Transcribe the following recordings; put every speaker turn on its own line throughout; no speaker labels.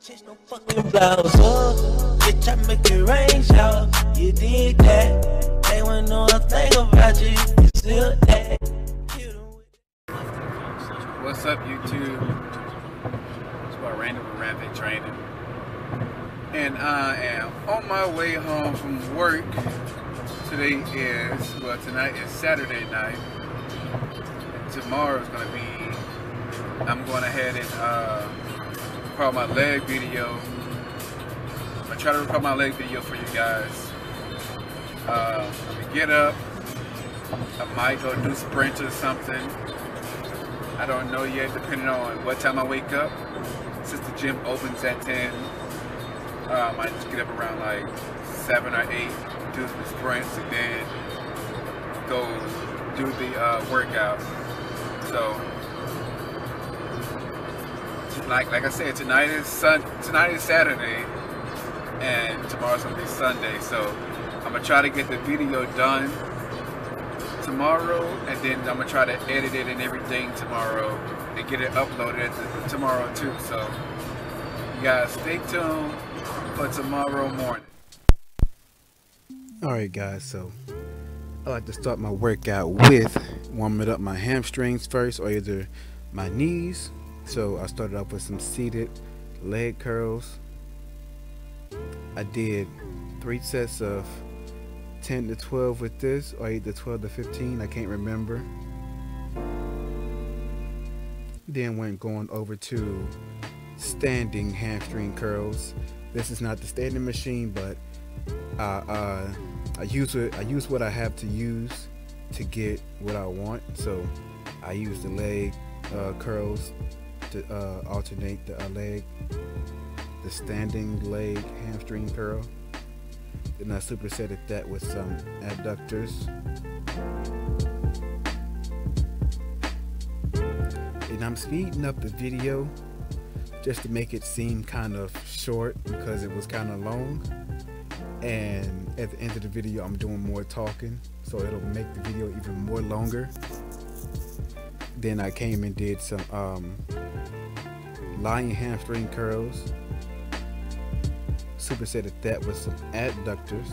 Chase no fucking blouse up, bitch, I make it rain shower. You did that, they wouldn't know a thing about you. You still that.
What's up, YouTube? It's about Random and Rampant Training, and I am on my way home from work. Tonight is Saturday night. And tomorrow's gonna be. I'm going ahead and record my leg video. I'm gonna try to record my leg video for you guys. I'm gonna get up. I might go do sprints or something. I don't know yet, depending on what time I wake up. Since the gym opens at 10, I might just get up around like 7 or 8, do the sprints, and then go do the workout. So, like I said, tonight is Saturday, and tomorrow's gonna be Sunday. So I'm gonna try to get the video done tomorrow, and then I'm gonna try to edit it and everything tomorrow and get it uploaded tomorrow too. So you guys stay tuned for tomorrow morning.
Alright guys, so I like to start my workout with warming up my hamstrings first, or either my knees. So I started off with some seated leg curls. I did 3 sets of 10 to 12 with this, or either 12 to 15, I can't remember. Then went going over to standing hamstring curls. This is not the standing machine, but I use what I have to use to get what I want. So I use the leg curls to alternate the standing leg hamstring curl. Then I supersetted that with some adductors. And I'm speeding up the video just to make it seem kind of short because it was kind of long. And at the end of the video, I'm doing more talking, so it'll make the video even more longer. Then I came and did some lying hamstring curls. Supersetted that with some adductors.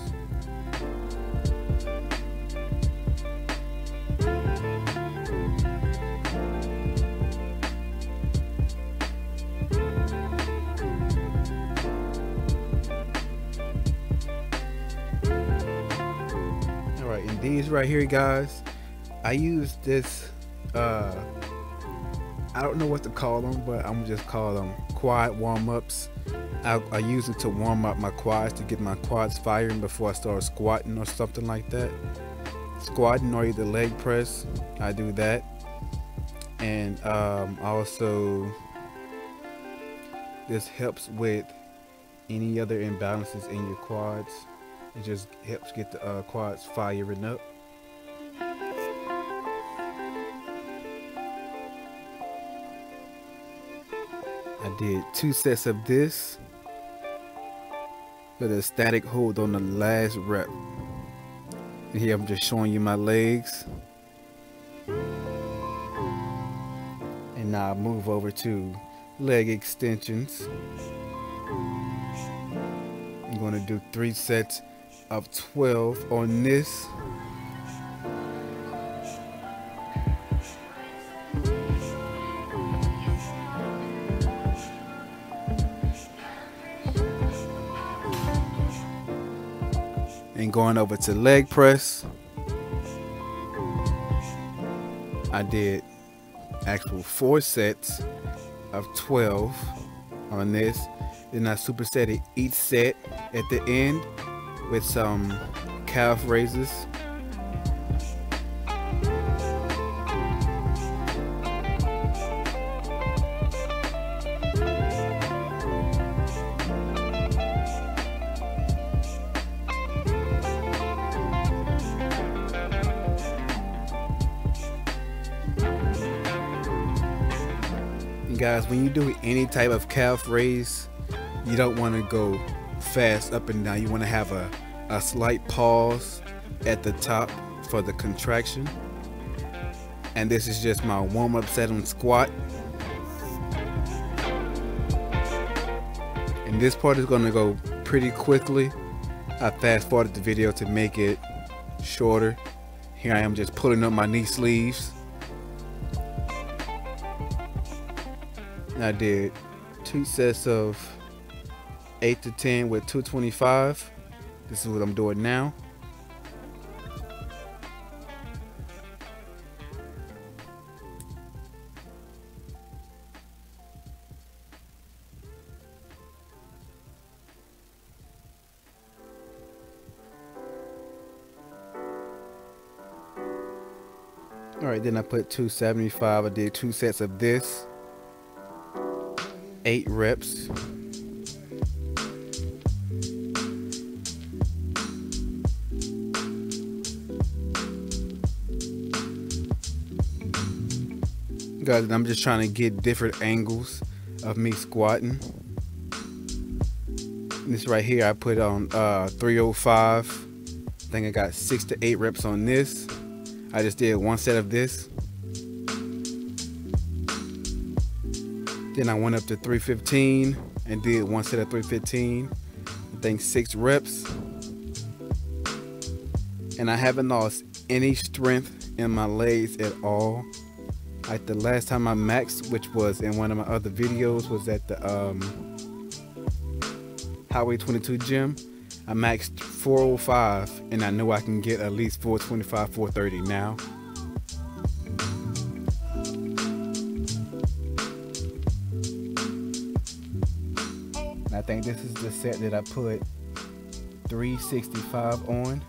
Alright, and these right here, guys, I use this I don't know what to call them, but I'm gonna just call them quad warm-ups. I use them to warm up my quads, to get my quads firing before I start squatting or something like that. Squatting or either leg press, I do that. And also this helps with any other imbalances in your quads. It just helps get the quads firing up. I did 2 sets of this with a static hold on the last rep. And here I'm just showing you my legs. And now I move over to leg extensions. I'm going to do 3 sets of 12 on this. And going over to leg press, I did actual 4 sets of 12 on this. Then I supersetted each set at the end with some calf raises. Guys, when you do any type of calf raise, you don't want to go fast up and down. You want to have a slight pause at the top for the contraction. And this is just my warm-up set on squat. And this part is going to go pretty quickly. I fast forwarded the video to make it shorter. Here I am just pulling up my knee sleeves. And I did 2 sets of 8 to 10 with 225. This is what I'm doing now. Alright, then I put 275. I did 2 sets of this. 8 reps. Guys, I'm just trying to get different angles of me squatting. This right here I put on 305. I think I got 6 to 8 reps on this. I just did 1 set of this. Then I went up to 315 and did 1 set of 315. I think 6 reps. And I haven't lost any strength in my legs at all. Like the last time I maxed, which was in one of my other videos, was at the Highway 22 gym. I maxed 405 and I know I can get at least 425, 430 now. And I think this is the set that I put 365 on.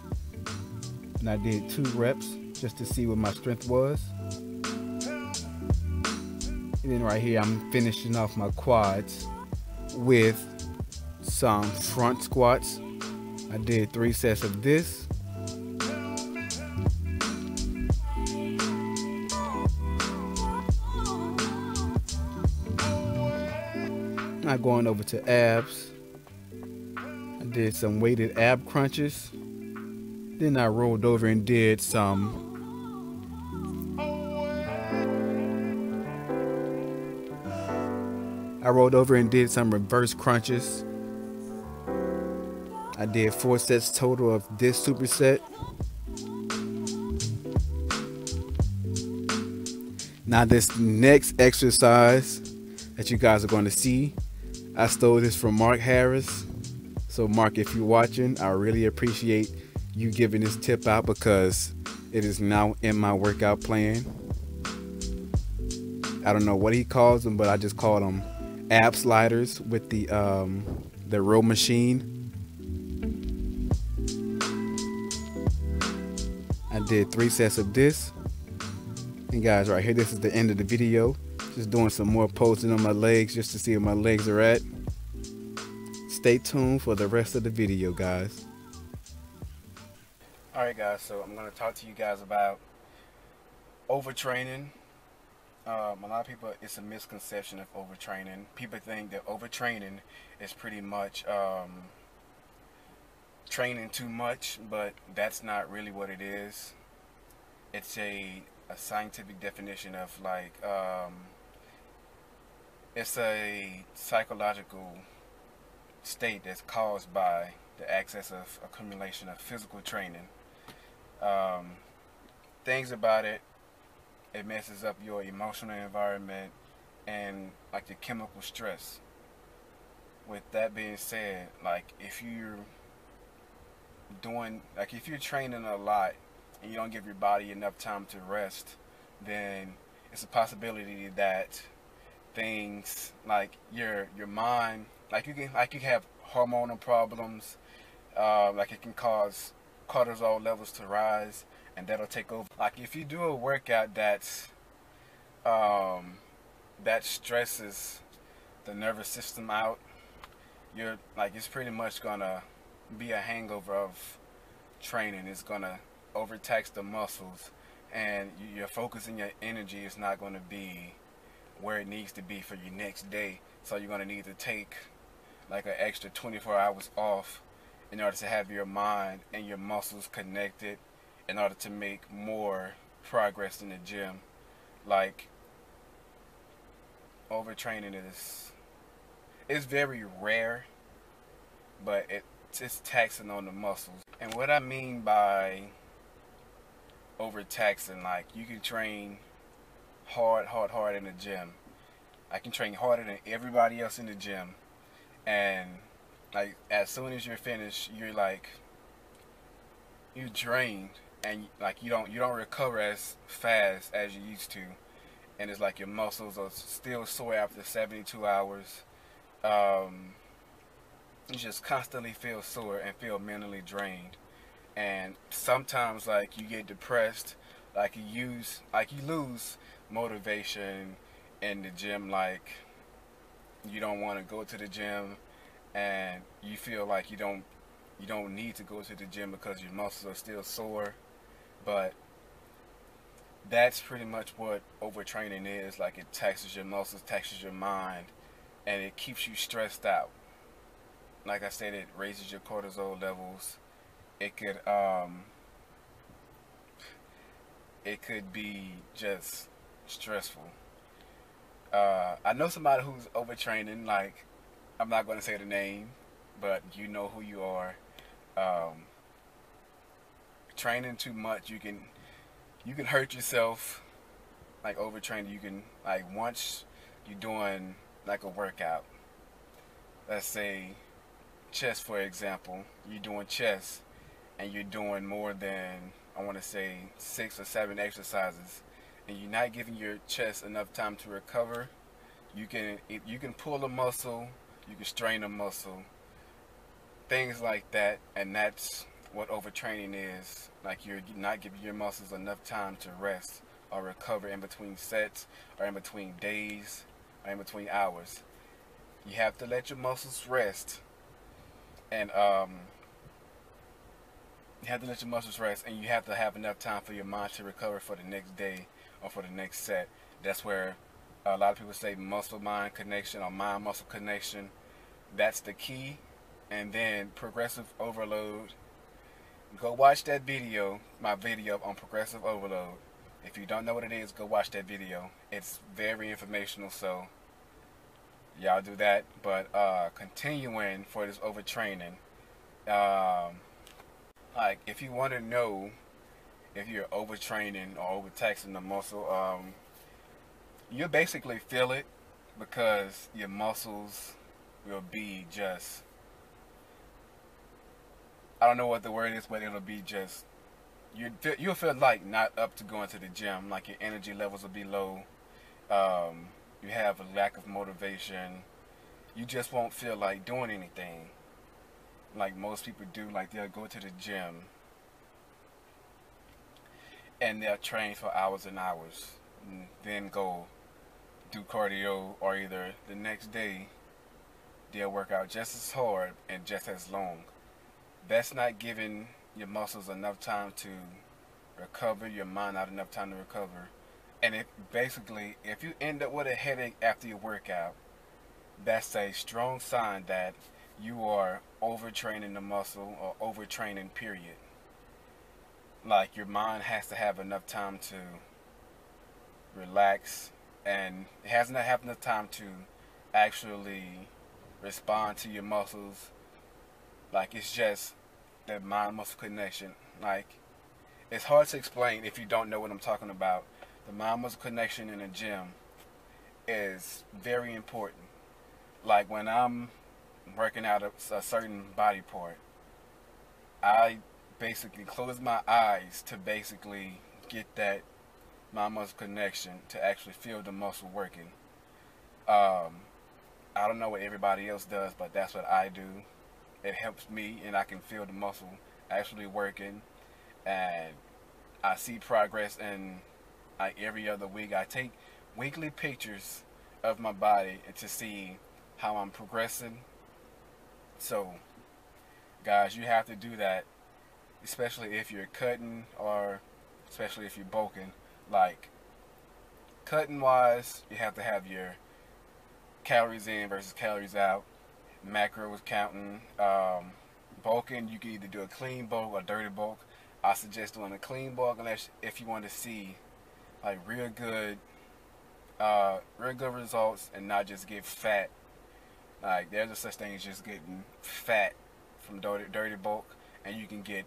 And I did 2 reps just to see what my strength was. And then right here I'm finishing off my quads with some front squats. I did 3 sets of this. Now going over to abs. I did some weighted ab crunches. Then I rolled over and did some reverse crunches. I did 4 sets total of this superset. Now this next exercise that you guys are going to see, I stole this from Mark Harris. So Mark, if you're watching, I really appreciate you giving this tip out because it is now in my workout plan. I don't know what he calls them, but I just call them ab sliders with the row machine. I did 3 sets of this. And guys, right here, this is the end of the video. Just doing some more posing on my legs just to see where my legs are at. Stay tuned for the rest of the video, guys. Alright guys, so I'm going to talk to you guys about overtraining. A lot of people, it's a misconception of overtraining. People think that overtraining is pretty much training too much, but that's not really what it is. It's a scientific definition of like it's a psychological state that's caused by the excess of accumulation of physical training. Things about it messes up your emotional environment and like the chemical stress. With that being said, like if you're training a lot and you don't give your body enough time to rest, then it's a possibility that things like your mind, like you have hormonal problems, like it can cause cortisol levels to rise, and that'll take over. Like if you do a workout that stresses the nervous system out, you're like, it's pretty much gonna be a hangover of training. It's gonna overtax the muscles, and your focus and your energy is not going to be where it needs to be for your next day. So you're going to need to take like an extra 24 hours off in order to have your mind and your muscles connected in order to make more progress in the gym. Like overtraining
it's very rare, but it's taxing on the muscles. And what I mean by overtaxing, like you can train hard in the gym. I can train harder than everybody else in the gym, and like as soon as you're finished, you're drained, and like you don't recover as fast as you used to, and it's like your muscles are still sore after 72 hours. You just constantly feel sore and feel mentally drained, and sometimes like you get depressed, like you lose motivation in the gym, like you don't want to go to the gym, and you feel like you don't need to go to the gym because your muscles are still sore. But that's pretty much what overtraining is. Like it taxes your muscles, taxes your mind, and it keeps you stressed out. Like I said, it raises your cortisol levels. It could be just stressful. I know somebody who's overtraining. Like, I'm not going to say the name, but you know who you are. Training too much, you can hurt yourself. Like overtraining, you can, like, once you're doing like a workout, let's say chest for example, you're doing chest and you're doing more than, I want to say, 6 or 7 exercises, and you're not giving your chest enough time to recover. You can pull a muscle, you can strain a muscle, things like that, and that's what overtraining is. Like you're not giving your muscles enough time to rest or recover in between sets, or in between days, or in between hours. You have to let your muscles rest, and you have to let your muscles rest, and you have to have enough time for your mind to recover for the next day or for the next set. That's where a lot of people say muscle-mind connection or mind-muscle connection. That's the key. And then progressive overload. Go watch that video, my video on progressive overload. If you don't know what it is, go watch that video. It's very informational, so y'all do that. But continuing for this overtraining, like if you want to know if you're overtraining or overtaxing the muscle, you'll basically feel it, because your muscles will be just, I don't know what the word is, but it'll be just, you'll feel like not up to going to the gym. Like your energy levels will be low. You have a lack of motivation. You just won't feel like doing anything like most people do. Like they'll go to the gym and they'll train for hours and hours, and then go do cardio, or either the next day they'll work out just as hard and just as long. That's not giving your muscles enough time to recover, your mind not enough time to recover. And if you end up with a headache after your workout, that's a strong sign that you are overtraining the muscle, or overtraining period. Like your mind has to have enough time to relax, and it has not have enough time to actually respond to your muscles. Like it's just that mind-muscle connection. Like it's hard to explain if you don't know what I'm talking about. The mind-muscle connection in the gym is very important. Like when I'm working out a certain body part, I basically close my eyes to basically get that mind-muscle connection, to actually feel the muscle working. I don't know what everybody else does, but that's what I do. It helps me, and I can feel the muscle actually working, and I see progress in like every other week. I take weekly pictures of my body to see how I'm progressing. So guys, you have to do that, especially if you're cutting, or especially if you're bulking. Like cutting wise, you have to have your calories in versus calories out, macros counting. Bulking, you can either do a clean bulk or dirty bulk. I suggest doing a clean bulk if you want to see like real good results, and not just get fat Like, there's a such thing as just getting fat from dirty bulk, and you can get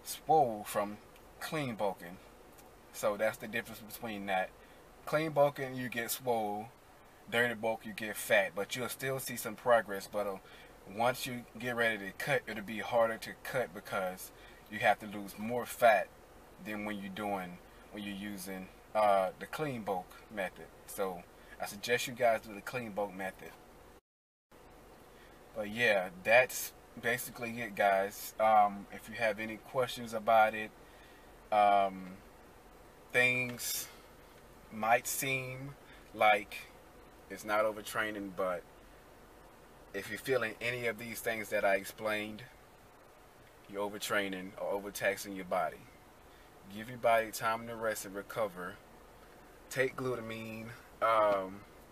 swole from clean bulking. So that's the difference between that. Clean bulking, you get swole. Dirty bulk, you get fat. But you'll still see some progress. But once you get ready to cut, it'll be harder to cut because you have to lose more fat than when you're using the clean bulk method. So I suggest you guys do the clean bulk method. But yeah, that's basically it, guys. If you have any questions about it, things might seem like it's not overtraining, but if you're feeling any of these things that I explained, you're overtraining or overtaxing your body. Give your body time to rest and recover. Take glutamine,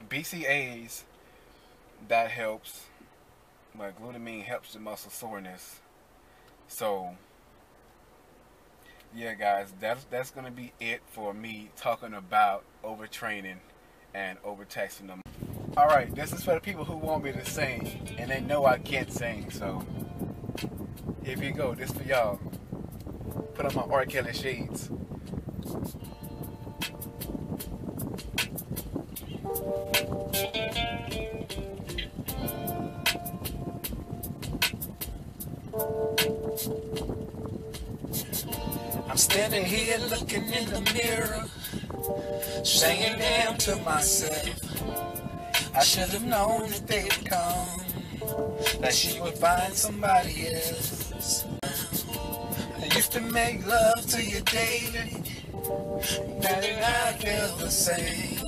BCAAs, that helps. But glutamine helps the muscle soreness. So yeah, guys, that's gonna be it for me talking about overtraining and overtaxing them. Alright, this is for the people who want me to sing and they know I can't sing, so here we go, this for y'all. Put on my R. Kelly shades.
I'm standing here looking in the mirror, saying damn to myself, I should have known that they would come, that she would find somebody else. I used to make love to you daily, now that I feel the same.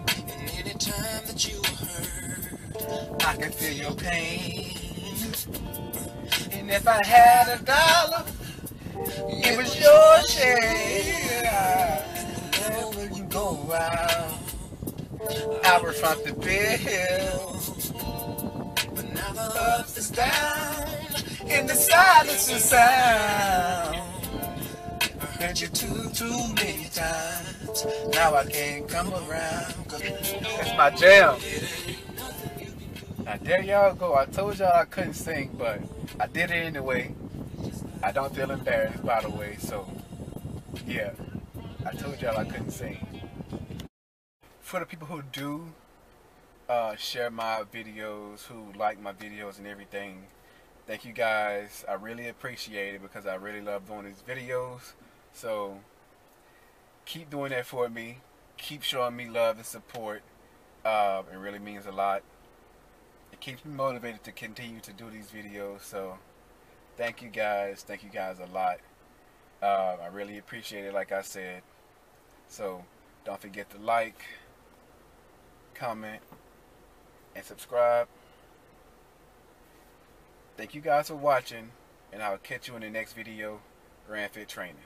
And anytime that you hurt, I can feel your pain. And if I had $1, it was your share. Whenever you go out, I would front the bill. But now the ups is down, and the silence is sound. I heard you too many times. Now I can't come around.
That's my jam. Now there y'all go. I told y'all I couldn't sing, but I did it anyway. I don't feel embarrassed, by the way, so yeah, I told y'all I couldn't sing. For the people who do share my videos, who like my videos and everything, thank you guys. I really appreciate it because I really love doing these videos. So keep doing that for me. Keep showing me love and support. It really means a lot. It keeps me motivated to continue to do these videos. So thank you guys a lot. I really appreciate it, like I said. So don't forget to like, comment, and subscribe. Thank you guys for watching, and I'll catch you in the next video. Grand Fit Training.